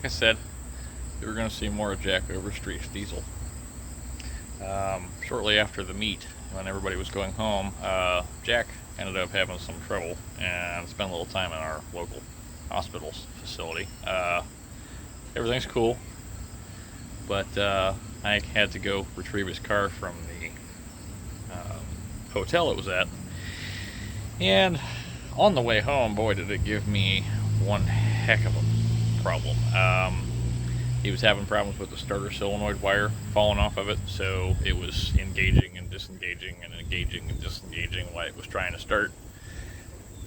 like I said, we're going to see more of Jack Overstreet's diesel. Shortly after the meet, when everybody was going home, Jack ended up having some trouble and spent a little time in our local hospital's facility. Everything's cool, but I had to go retrieve his car from the hotel it was at, and on the way home, boy, did it give me one heck of a problem. He was having problems with the starter solenoid wire falling off of it, so it was engaging and disengaging and engaging and disengaging while it was trying to start.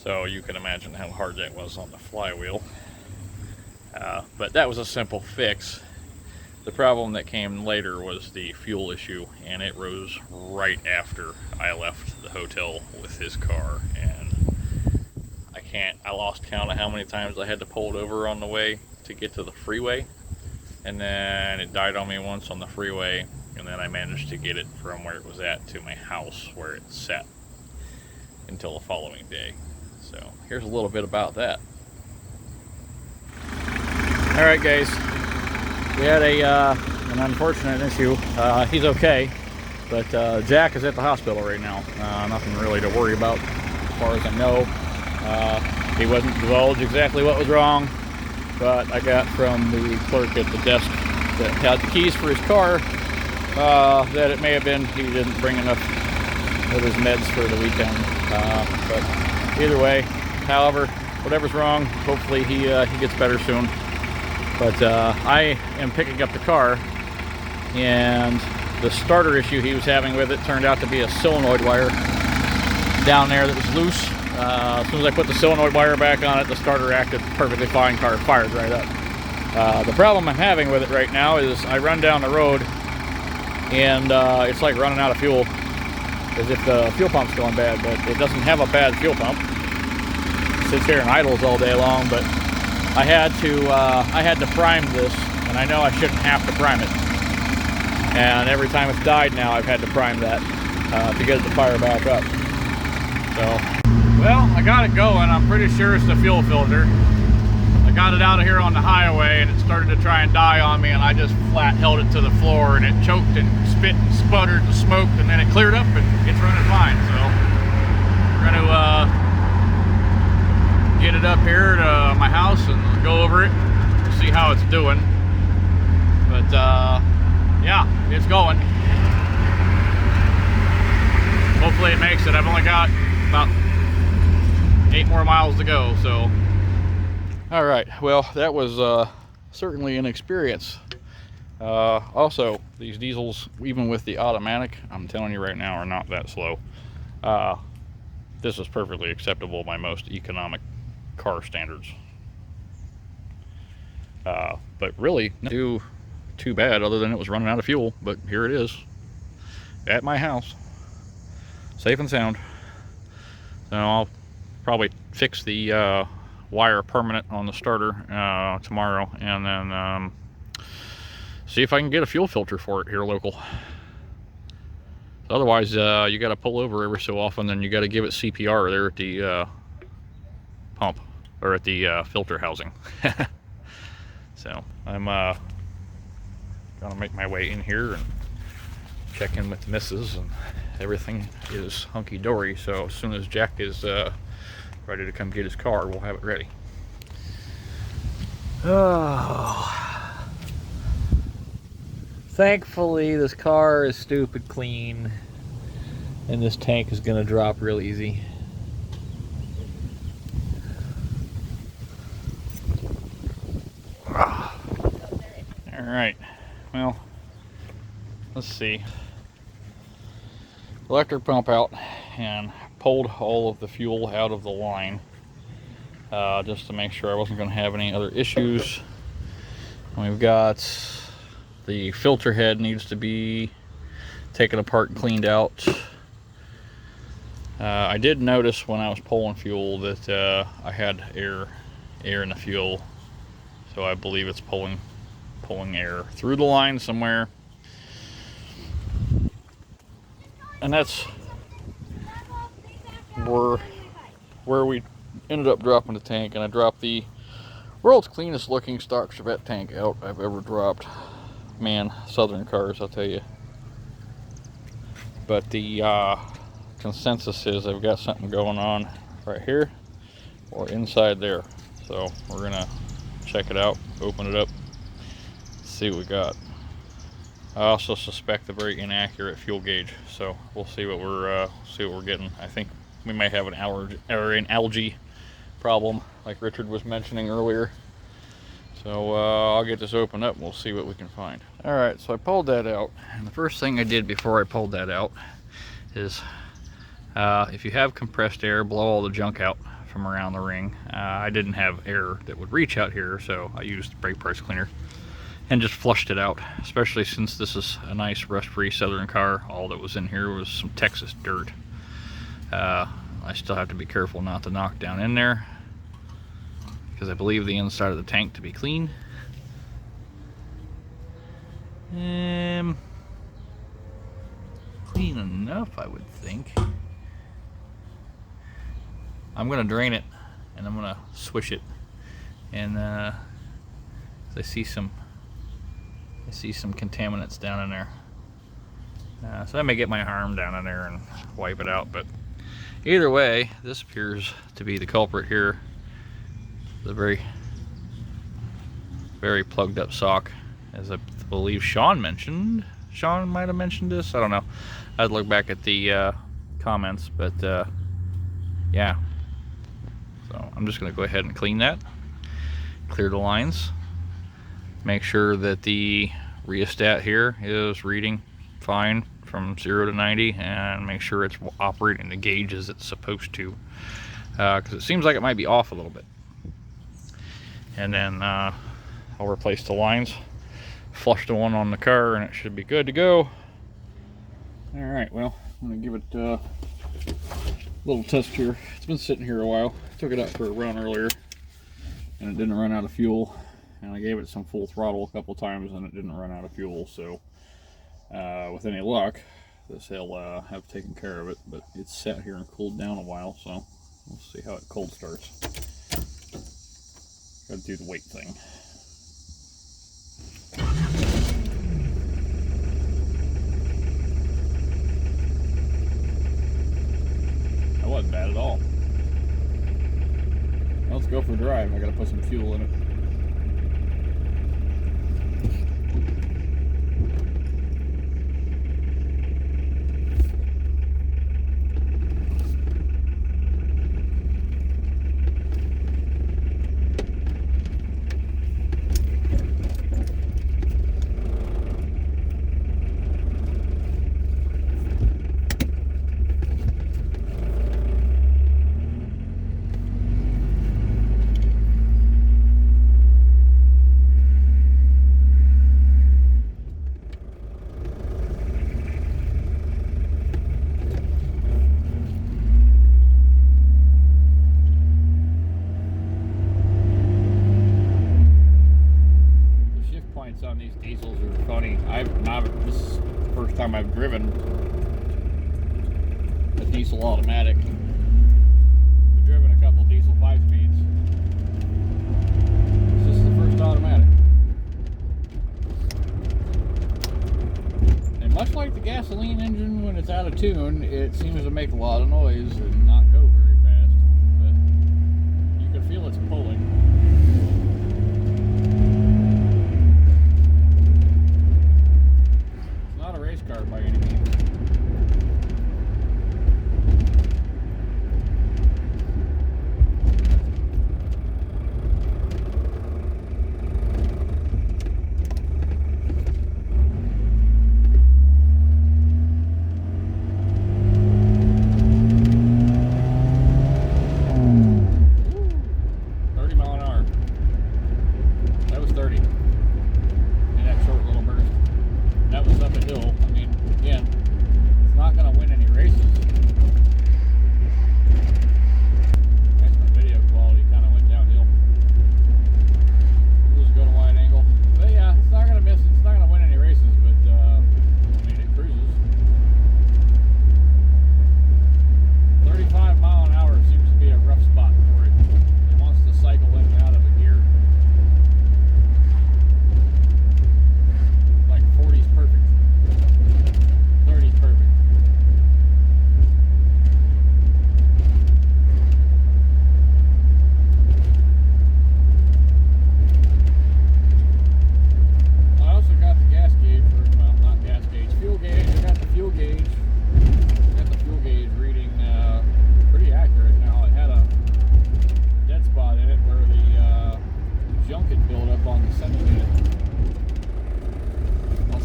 So you can imagine how hard that was on the flywheel. But that was a simple fix. The problem that came later was the fuel issue, and it rose right after I left the hotel with his car. And I lost count of how many times I had to pull it over on the way to get to the freeway. And then it died on me once on the freeway, and then I managed to get it from where it was at to my house where it sat until the following day. So here's a little bit about that. Alright guys, we had an unfortunate issue. He's okay, but Jack is at the hospital right now. Nothing really to worry about as far as I know. He wasn't divulged exactly what was wrong, but I got from the clerk at the desk that had the keys for his car that it may have been he didn't bring enough of his meds for the weekend. But either way, however, whatever's wrong, hopefully he gets better soon. But I am picking up the car, and the starter issue he was having with it turned out to be a solenoid wire down there that was loose. As soon as I put the solenoid wire back on it, the starter acted perfectly fine. Car fired right up. The problem I'm having with it right now is I run down the road, and it's like running out of fuel, as if the fuel pump's going bad, but it doesn't have a bad fuel pump. It sits here and idles all day long, but I had to prime this, and I know I shouldn't have to prime it. And every time it's died now, I've had to prime that to get it to fire back up. So. Well, I got it going. I'm pretty sure it's the fuel filter. I got it out of here on the highway, and it started to try and die on me, and I just flat held it to the floor, and it choked and spit and sputtered and smoked, and then it cleared up, and it's running fine. So we're going to get it up here to my house and go over it, see how it's doing. But yeah, it's going. Hopefully it makes it. I've only got about 8 more miles to go, so. All right, well, that was certainly an experience. Also, these diesels, even with the automatic, I'm telling you right now, are not that slow. This is perfectly acceptable by most economic car standards. But really, not too bad, other than it was running out of fuel. But here it is, at my house, safe and sound. So I'll probably fix the wire permanent on the starter tomorrow, and then see if I can get a fuel filter for it here local. Otherwise, you got to pull over every so often, and you got to give it CPR there at the pump, or at the filter housing. So I'm gonna make my way in here and check in with the missus, and everything is hunky-dory. So as soon as Jack is ready to come get his car, we'll have it ready. Oh, thankfully this car is stupid clean, and this tank is gonna drop real easy. All right, well, let's see. Electric pump out, and pulled all of the fuel out of the line just to make sure I wasn't going to have any other issues. And we've got the filter head needs to be taken apart and cleaned out. I did notice when I was pulling fuel that I had air in the fuel, so I believe it's pulling air through the line somewhere. And that's where we ended up dropping the tank, and I dropped the World's cleanest looking stock Chevette tank out I've ever dropped. Man, Southern cars, I'll tell you. But the consensus is I've got something going on right here or inside there. So we're gonna check it out, open it up, see what we got. I also suspect a very inaccurate fuel gauge, so we'll see what we're getting. I think we may have an allergy or an algae problem, like Richard was mentioning earlier. So I'll get this opened up and we'll see what we can find. All right, so I pulled that out, and the first thing I did before I pulled that out is, if you have compressed air, blow all the junk out from around the ring. I didn't have air that would reach out here, so I used brake press cleaner and just flushed it out, especially since this is a nice rust-free Southern car. All that was in here was some Texas dirt. I still have to be careful not to knock down in there, because I believe the inside of the tank to be clean. Clean enough, I would think. I'm gonna drain it and I'm gonna swish it, and I see some contaminants down in there. So I may get my arm down in there and wipe it out, but either way, this appears to be the culprit here. The very, very plugged up sock, as I believe Sean mentioned. Sean might have mentioned this, I don't know. I'd look back at the comments, but yeah. So I'm just gonna go ahead and clean that, clear the lines, make sure that the rheostat here is reading fine from 0 to 90, and make sure it's operating the gauge as it's supposed to, because it seems like it might be off a little bit. And then I'll replace the lines, flush the one on the car, and it should be good to go. All right, well, I'm gonna give it a little test here. It's been sitting here a while. Took it out for a run earlier, and it didn't run out of fuel. And I gave it some full throttle a couple times, and it didn't run out of fuel. So with any luck, this will have taken care of it. But it's sat here and cooled down a while, so we'll see how it cold starts. Gotta do the weight thing. That wasn't bad at all. Let's go for a drive. I gotta put some fuel in it. On these diesels are funny. This is the first time I've driven a diesel automatic. I've driven a couple diesel 5-speeds. This is the first automatic. And much like the gasoline engine, when it's out of tune, it seems to make a lot of noise and not go very fast. But you can feel it's pulling. Car by any means.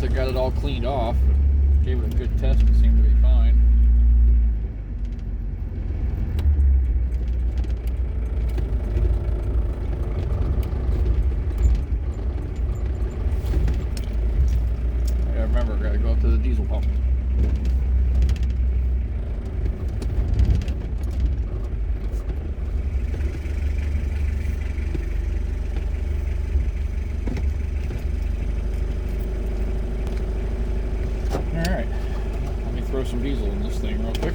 I got it all cleaned off. Gave it a good test. It seemed to be fine. I remember, I gotta go up to the diesel pump. Alright, let me throw some diesel in this thing real quick.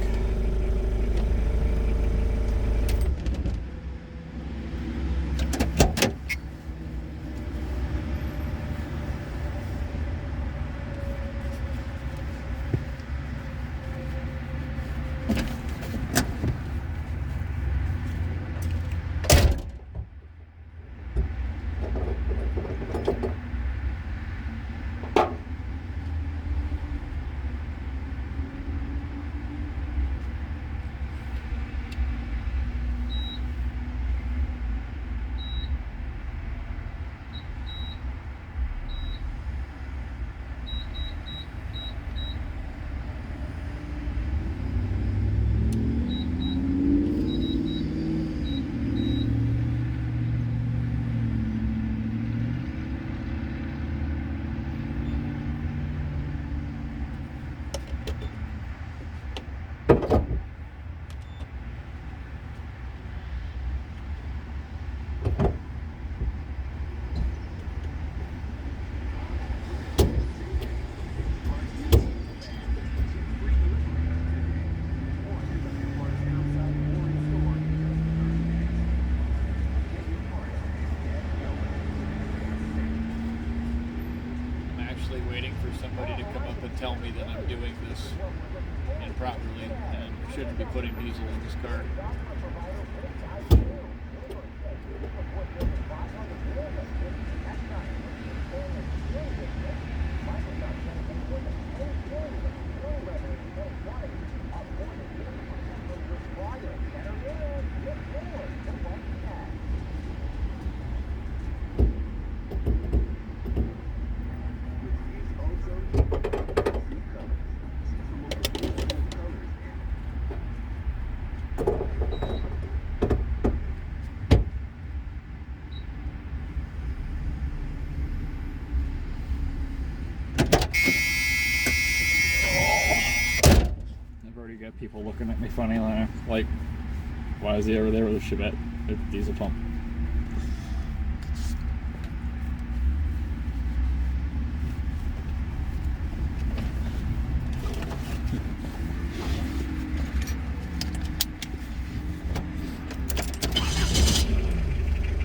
Waiting for somebody to come up and tell me that I'm doing this improperly and shouldn't be putting diesel in this car. Got people looking at me funny, like, why is he over there with a Chevette diesel pump?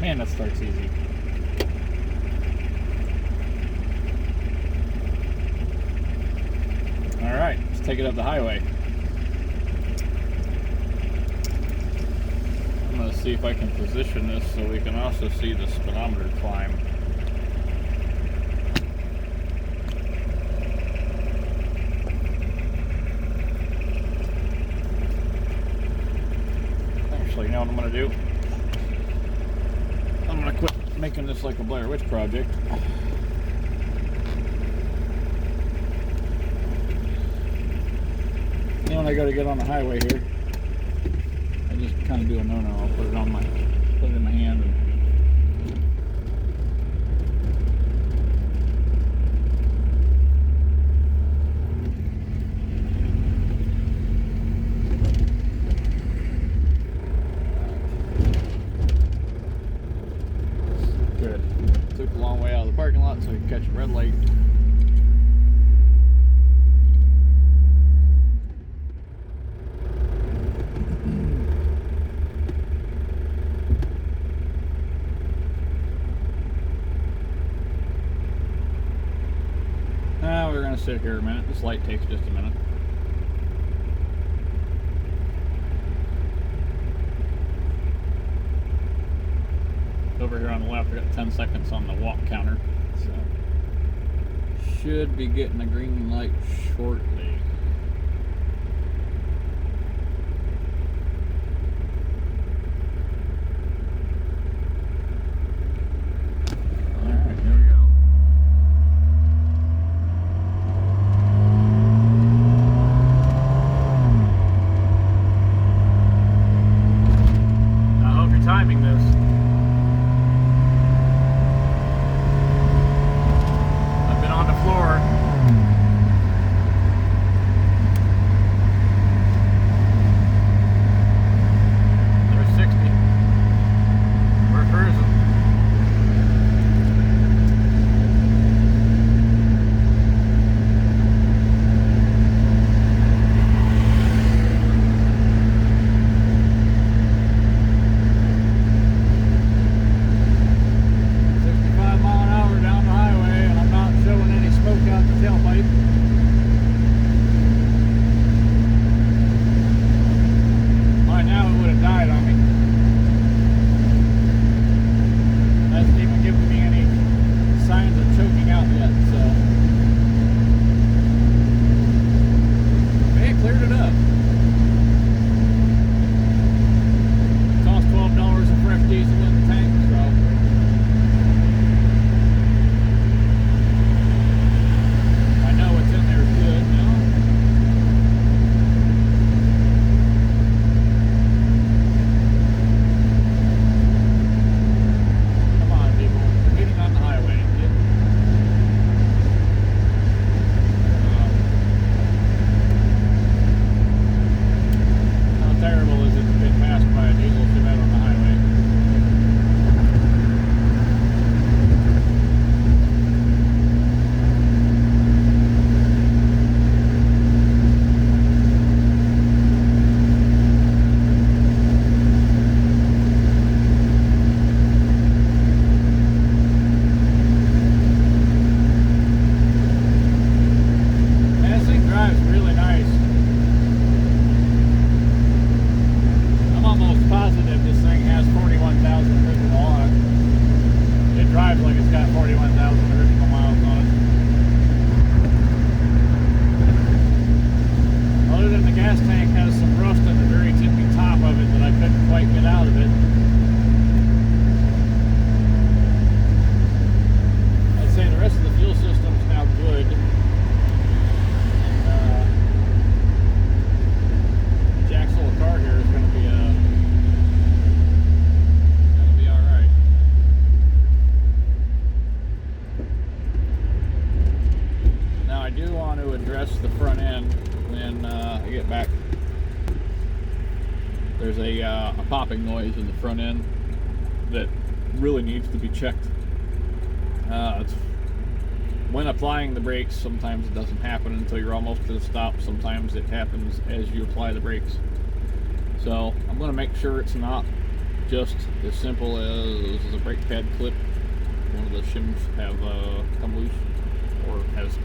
Man, that starts easy. All right, let's take it up the highway. I'm going to see if I can position this so we can also see the speedometer climb. Actually, you know what I'm going to do? I'm going to quit making this like a Blair Witch Project. Then when I go to get on the highway here, just kind of do a no-no. I'll put it in my hand and good. Took a long way out of the parking lot so I could catch a red light. We're going to sit here a minute. This light takes just a minute. Over here on the left, we got 10 seconds on the walk counter. So, should be getting a green light shortly. I do want to address the front end when I get back. There's a popping noise in the front end that really needs to be checked. When applying the brakes, sometimes it doesn't happen until you're almost to the stop. Sometimes it happens as you apply the brakes. So I'm going to make sure it's not just as simple as a brake pad clip. One of the shims have come loose or has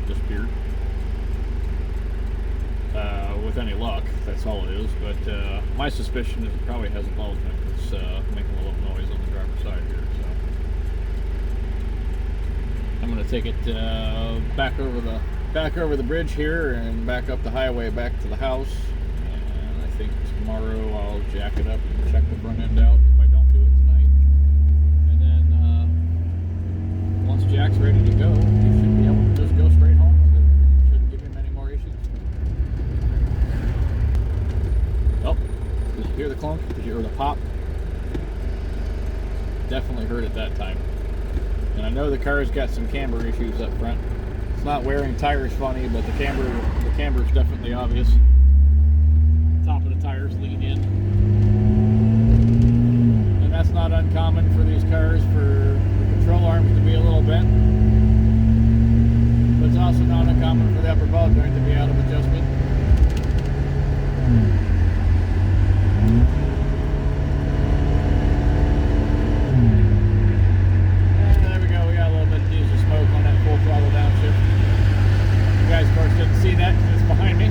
disappeared. With any luck, that's all it is. But my suspicion is it probably has a ball neck that's making a little noise on the driver's side here. So I'm going to take it back over the bridge here and back up the highway back to the house. And I think tomorrow I'll jack it up and check the front end out if I don't do it tonight. And then once Jack's ready to go, he should be able to just go straight home with it. Shouldn't give him any more issues. Oh, did you hear the clunk? Did you hear the pop? Definitely heard it that time. And I know the car's got some camber issues up front. It's not wearing tires funny, but the camber is definitely obvious. Top of the tires lean in. And that's not uncommon for these cars, for the control arms to be a little bent. But it's also not uncommon for the upper ball joint to be out of adjustment. Of course didn't see that because it's behind me.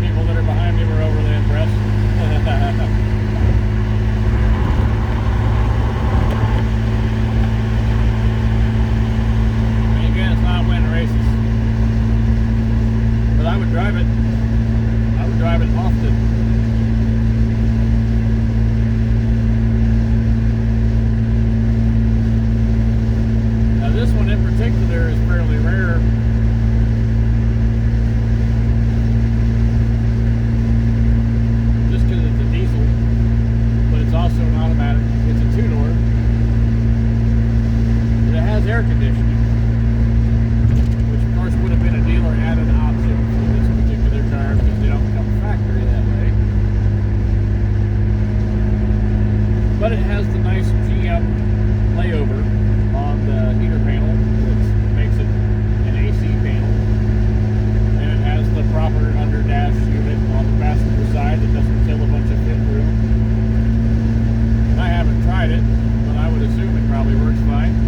People that are behind me were overly impressed. And again, it's not winning races, but I would drive it. I would drive it often. This one in particular is fairly rare. Just because it's a diesel, but it's also an automatic. It's a two-door, but it has air conditioning, which of course would have been a dealer added option for this particular car because they don't come factory that way. But it has the nice GM layover on the heater panel, which makes it an AC panel, and it has the proper under dash unit on the passenger side that doesn't kill a bunch of fit room. And I haven't tried it, but I would assume it probably works fine.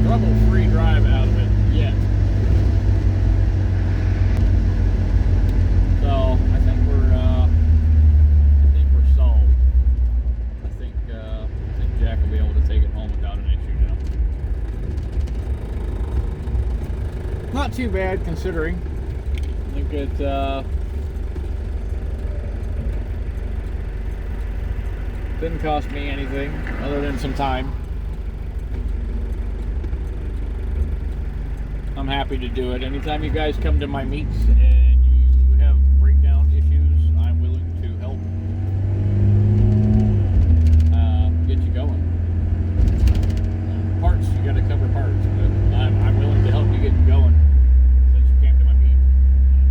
Trouble-free drive out of it yet. So I think we're solved. I think Jack will be able to take it home without an issue now. Not too bad considering. I think it didn't cost me anything other than some time. I'm happy to do it. Anytime you guys come to my meets and you have breakdown issues, I'm willing to help get you going. Parts, you got to cover parts, but I'm willing to help you get going since you came to my meet.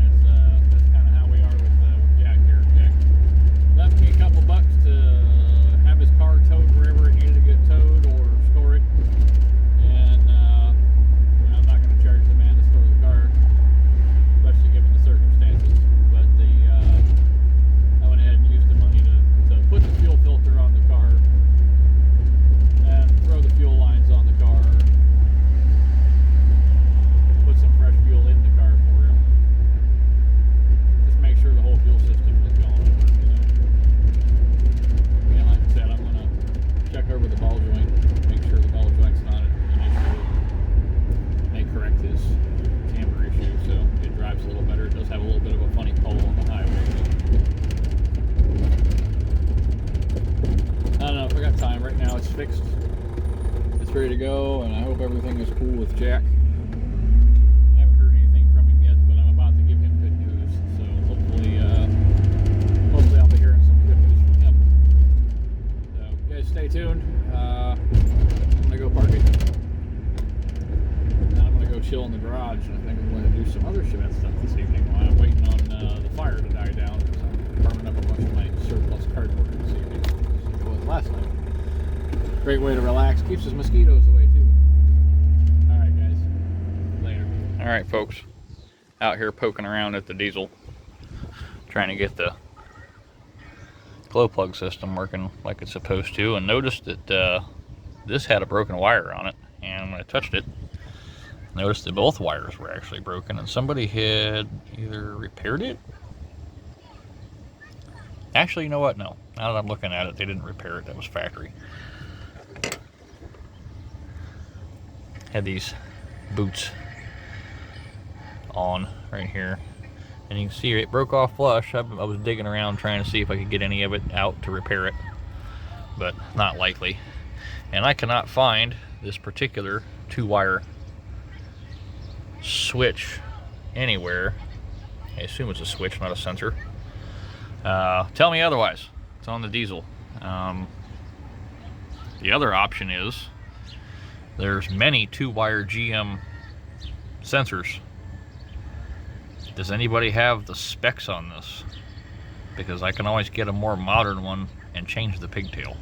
And that's kind of how we are with Jack here. Jack left me a couple bucks to have his car towed wherever it needed to get towed or store it. And I'm not going to charge the man to store the car, especially given right now it's fixed. It's ready to go, and I hope everything is cool with Jack. I haven't heard anything from him yet, but I'm about to give him good news. So hopefully I'll be hearing some good news from him. So you guys stay tuned. I'm gonna go park it. And then I'm gonna go chill in the garage, and I think I'm going to do some other Chevette stuff this evening while I'm waiting on the fire to die down. So I'm farming up a bunch of my surplus cardboard this evening. It was last night. Great way to relax. Keeps his mosquitoes away too. All right, guys. Later. All right, folks. Out here poking around at the diesel, trying to get the glow plug system working like it's supposed to, and noticed that this had a broken wire on it. And when I touched it, noticed that both wires were actually broken, and somebody had either repaired it. Actually, you know what? No. Now that I'm looking at it, they didn't repair it. That was factory. Had these boots on right here, and you can see it broke off flush. I was digging around trying to see if I could get any of it out to repair it, but not likely. And I cannot find this particular 2-wire switch anywhere. I assume it's a switch, not a sensor. Tell me otherwise. It's on the diesel. The other option is there's many 2-wire GM sensors. Does anybody have the specs on this? Because I can always get a more modern one and change the pigtail.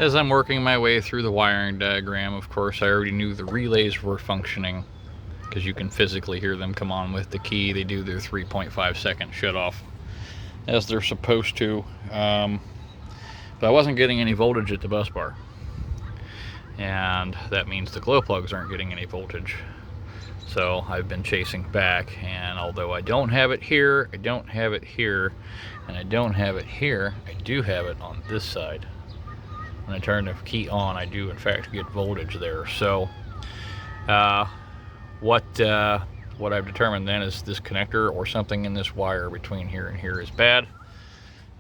As I'm working my way through the wiring diagram, of course, I already knew the relays were functioning, because you can physically hear them come on with the key. They do their 3.5 second shut off as they're supposed to. But I wasn't getting any voltage at the bus bar, and that means the glow plugs aren't getting any voltage. So I've been chasing back, and although I don't have it here, I don't have it here, and I don't have it here, I do have it on this side. When I turn the key on, I do in fact get voltage there. So what I've determined then is this connector or something in this wire between here and here is bad.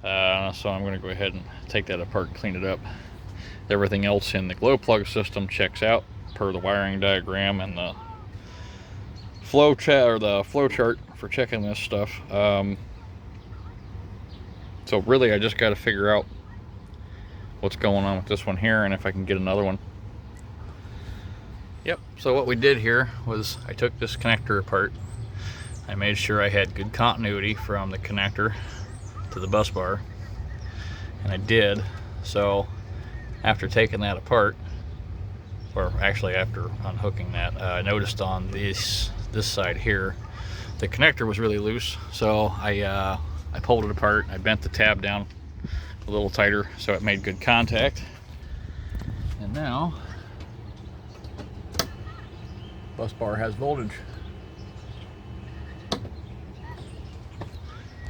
So I'm going to go ahead and take that apart and clean it up. Everything else in the glow plug system checks out per the wiring diagram and the flow chart for checking this stuff. So really I just got to figure out what's going on with this one here, and if I can get another one. Yep, so what we did here was I took this connector apart. I made sure I had good continuity from the connector to the bus bar, and I did. So after taking that apart, or actually after unhooking that, I noticed on this side here, the connector was really loose. So I pulled it apart. I bent the tab down a little tighter so it made good contact. And now bus bar has voltage.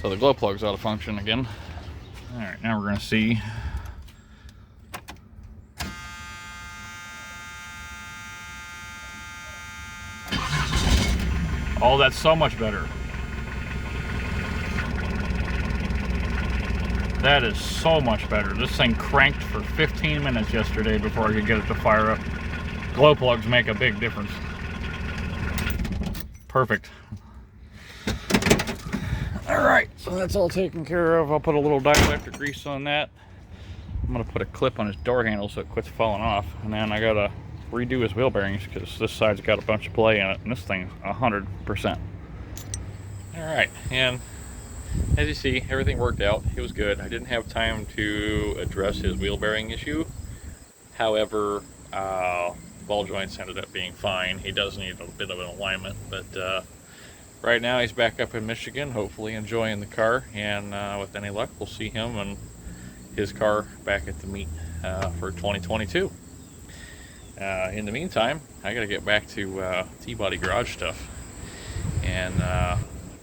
So the glow plug's out of function again. All right, now we're going to see. Oh, that's so much better. That is so much better. This thing cranked for 15 minutes yesterday before I could get it to fire up. Glow plugs make a big difference. Perfect. All right, so that's all taken care of. I'll put a little dielectric grease on that. I'm gonna put a clip on his door handle so it quits falling off, and then I gotta redo his wheel bearings because this side's got a bunch of play in it, and this thing's 100%. All right, and as you see, everything worked out. It was good. I didn't have time to address his wheel bearing issue. However, ball joints ended up being fine. He does need a bit of an alignment, but right now he's back up in Michigan, hopefully enjoying the car, and with any luck, we'll see him and his car back at the meet for 2022. In the meantime, I gotta get back to T-body garage stuff, and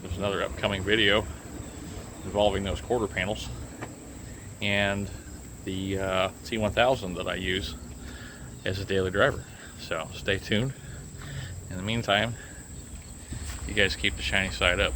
there's another upcoming video involving those quarter panels and the T1000 that I use as a daily driver. So stay tuned. In the meantime, you guys keep the shiny side up.